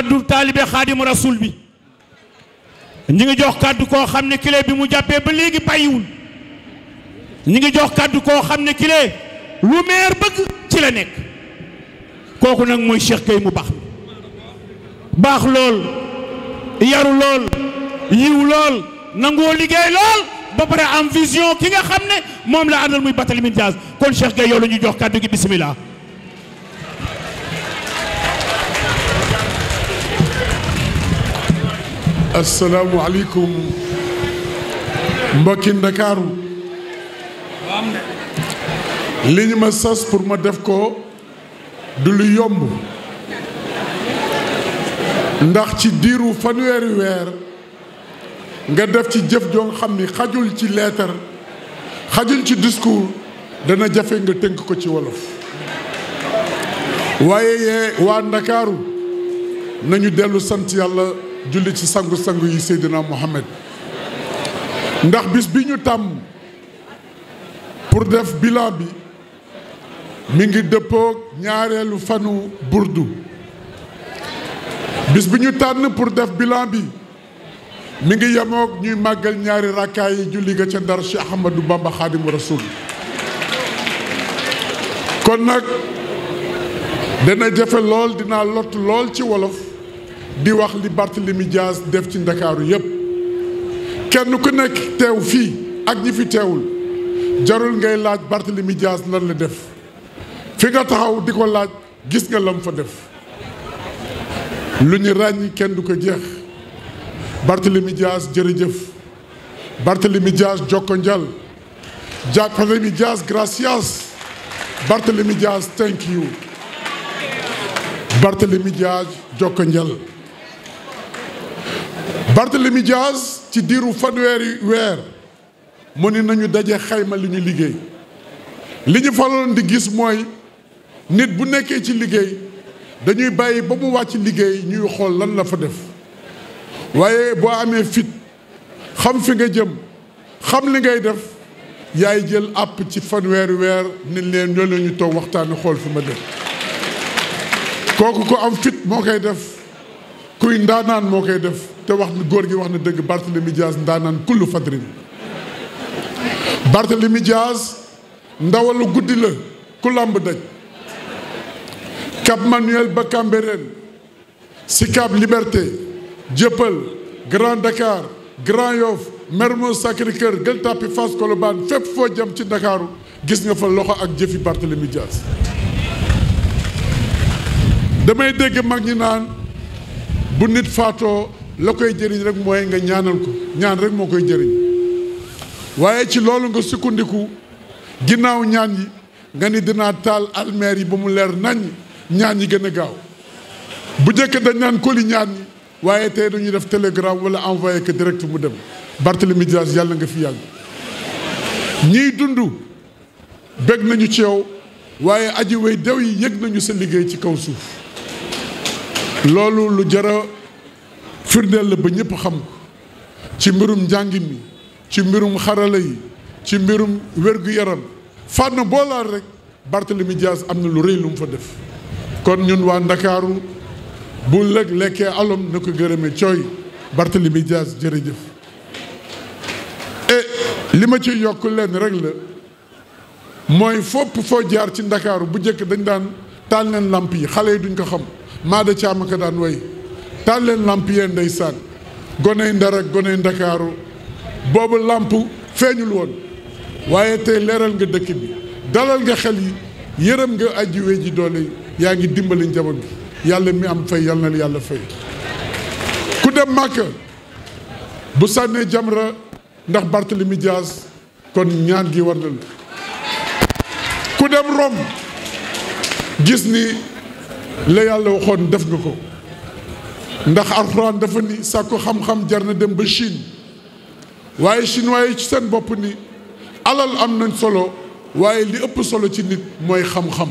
kàddu taalibe Xaadimu Rasuul bi ñi ngi jox kàddu koo xam ne kile bi mu jàppee ba léegi bàyyiwul ñi ngi jox kàddu koo xam ne kile lu meer bëgg ci la nekk kooku nag mooy Cheikh Gueye mu baax lool yaru lool yiw lool nangoo liggéey lool ba pare am vision ki nga xam ne moom la àndal muy Barthélémy Dias kon Cheikh Gueye yow la ñuy jox kàddu gi bismillah. asalaamualeykum mbokki Ndakaaru li ñu ma sas pour ma def ko du lu yomb ndax ci diiru fanweeri weer nga def ci jëf joo xam ni xajul ci leetar xajul ci discours dana jafe nga tënk ko ci wolof waaye waa Ndakaaru nañu dellu sant yàlla julli ci sangu-sangu yi Seydina Mohamed ndax bis bi ñu tàmm pour def bilan bi mi ngi dëppoog ñaareelu fanu burdu bis bi ñu tànn pour def bilan bi mi ngi yemoog ñuy màggal ñaari rakkaay yi julli ga ca Ndar Cheikh Ahmadou Bamba Xaadimu Rasuul kon nag dana jafe lool dinaa lott lool ci wolof di wax li Barthélémy Dias def ci Ndakaaru yépp kenn ku nekk teew fii ak ñi fi teewul jarul ngay laaj Barthélémy Dias lan la def fi nga taxaw di ko laaj gis nga lam fa def lu ñu ràññi kenn du ko jeex Barthélémy Dias jërëjëf Barthélémy Dias jokko njal Barthélémy Dias gracias Barthélémy Dias thank you Barthélémy Dias jokko njal Barthélémy Dias ci diiru fanweeri weer mu ni nañu daje xayma li ñu liggéey li ñu faloon di gis mooy nit bu nekkee ci liggéey dañuy bàyyi ba mu wàcc liggéey ñuy xool lan la fa def waaye boo amee fit xam fi nga jëm xam li ngay def yaay jël àpp ci fanweeri weer ni leen ñoo leen ñu toog waxtaani xool fi ma def kooku ko am fit moo koy def kuy ndaanaan moo koy def te wax ni góor gi wax na dëgg Barthélémy Dias ndaanaan kullu fadrin Barthélémy Dias ndawalu guddi la ku làmb daj Cap Manuel ba Cambérène Sicap Liberté Dieuppeul Grand Dakar Grand Yoff Mermoz Sacré-Cœur Gueule Tapée Fass Colobane fépp foo jëm ci Ndakaaru gis nga fa loxo ak jëfi Barthélémy Dias damay dégg mag ñi naan bu nit faatoo la koy jëriñ rek mooy nga ñaanal ko ñaan rek moo koy jëriñ waaye ci loolu nga sukkandiku ginnaaw ñaan yi nga ni dinaa taal almeer yi ba mu leer nañ ñaan yi gën a gaaw bu njëkk dañ naan koli ñaan yi waaye tey dañuy def télégramme wala envoyé que direct mu dem Barthélémy Dias yàlla nga fi yàgg ñiy dund bég nañu ci yow waaye aji way dew yi yëg nañu sa liggéey ci kaw suuf loolu lu jara firndeel la ba ñëpp xam ko ci mbirum njàngin mi ci mbirum xarala yi ci mbirum wér-gu-yaram fànn boolaal rek Barthélémy Dias am na lu rëy lu mu fa def kon ñun waa Ndakaaru bu lëg lekkee alom na ko gërëme cooy Barthélémy Dias jërëjëf li ma ci yokk leen rek la mooy fopp foo jaar ci Ndakaaru bu njëkk dañ daan taal leen lamp yi xale yi duñ ko xam maada caama ka daan way taal leen lamp yee ndeysaan goney Ndar ak goney Ndakaaru boobu lamp feeñul woon waaye tey leeral nga dëkk bi dalal nga xel yi yërëm nga aji wee ji doole yaa ngi dimbali njaboot bi yàlla mi am fay yàlla na yàlla fay ku dem Màkka bu sànnee jamra ndax Barthélémy Dias kon ñaan gi war na la ku dem Rome gis ni la yàlla waxoon def nga ko ndax alxuraan dafa ni sàkku xam-xam jar na dem ba Chine waaye chinois yi ci seen bopp ni alal am nañ solo waaye li ëpp solo ci nit mooy xam-xam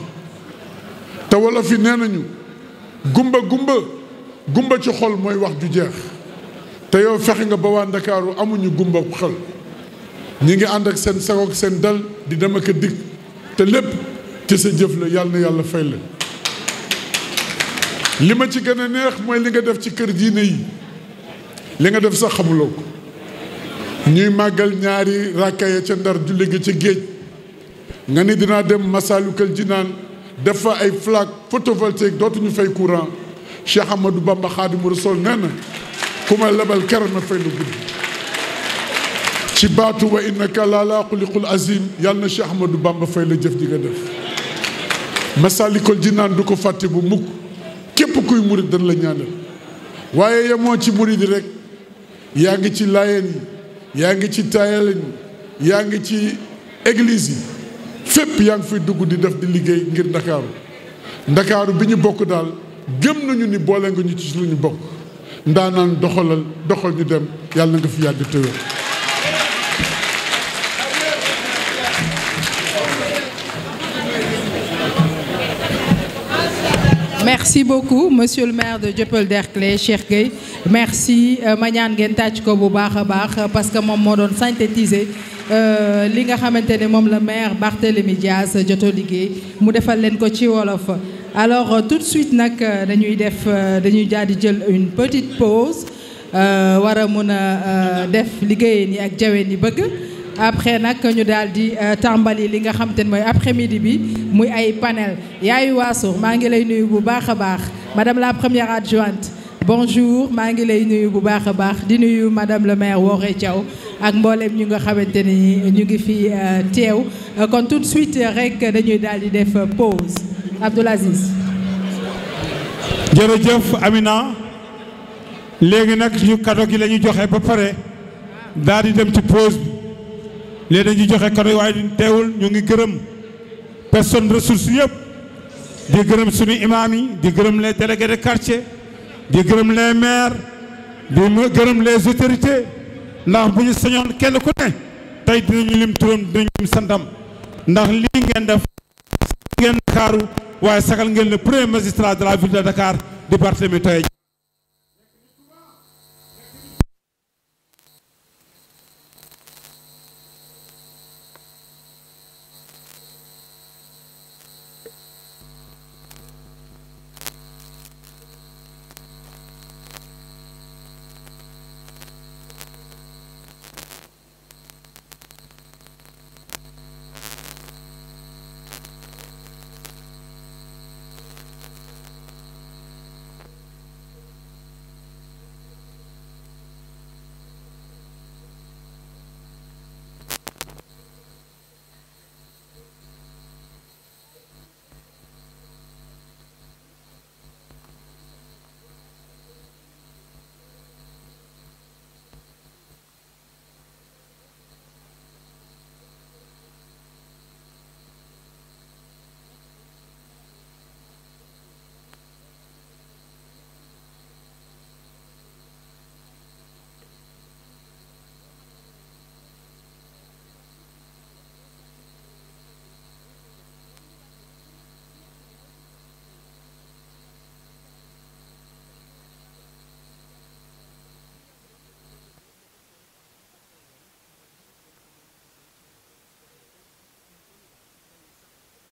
te wolof yi nee nañu gumba ci xol mooy wax ju jeex te yow fexe nga ba waa Ndakaaru amuñu gumba xel ñi ngi ànd ak seen sagoog seen dal di dem ak a dikk te lépp ci sa jëf la yàlla na yàlla fay la li ma ci gën a neex mooy li nga def ci kër diine yi li nga def sax xamuloo ko ñuy màggal ñaari rakkaya ca Ndar julli gi ca géej nga ni dinaa dem Masaalikul Jinaan def fa ay flaque photovoltaïque dootuñu fay courant Cheikh Ahmadou Bamba Xaadimu Rasuul nee na ku ma lebal keroog ma fay lu guddi ci baatu wa innaka la'alaa xuluqin aziim yàlla na Cheikh Ahmadou Bamba fay la jëf ji nga def Masaalikul Jinaan du ko fàtte bu mukk képp kuy murit dañ la ñaanal waaye yemoo ci murit yi rek yaa ngi ci laayeen yi yaa ngi ci taayaleen yi yaa ngi ci église yi fépp yaa ngi fiy dugg di def di liggéey ngir ndakaaru bi ñu bokk daal gëm nañu ni boole nga ñu ci lu ñu bokk ndaanaan doxal ñu dem yàlla na nga fi yàgg te wér. Merci beaucoup monsieur le maire de Dieuppeul-Derklé Cheikh Gueye merci ma ñaan ngeen tàcc ko bu baax a baax parce que moom moo doon synthétiser li nga xamante ne moom la maire Barthélémy Dias jotoo liggéey mu defal leen ko ci wolof. Alors tout de suite nag dañuy daal di jël une petite pause war a mun a def liggéeyeen yi ak jaween yi bëgg. Après nag ñu daal di tàmbali li nga xamante ne mooy après midi bi muy ay panel yaayu Waasour maa ngi lay nuyu bu baax a baax madame la première adjointe bonjour maa ngi lay nuyu bu baax a baax di nuyu madame le maire Woré Thiaw ak mboolem ñu nga xamante ni ñu ngi fi teew kon tout de suite rek dañuy daal di def pause Abdoul Aziz. jërëjëf Amina léegi nag ñu cadeau gi la ñu joxe ba pare daal di dem ci pause bi. léegi dañuy joxe cadeau waaye duñ teewul ñu ngi gërëm personne ressource yëpp di gërëm suñu imam yi di gërëm les délégués de quartier di gërëm les maires di gërëm les autorités ndax bu ñu sañoon kenn ku ne tey dinañu lim turam dinañu lim santam ndax lii ngeen def ngeen Ndakaaru waaye sagal ngeen le premier magistrat de la ville de Dakar di Barthélémy Toye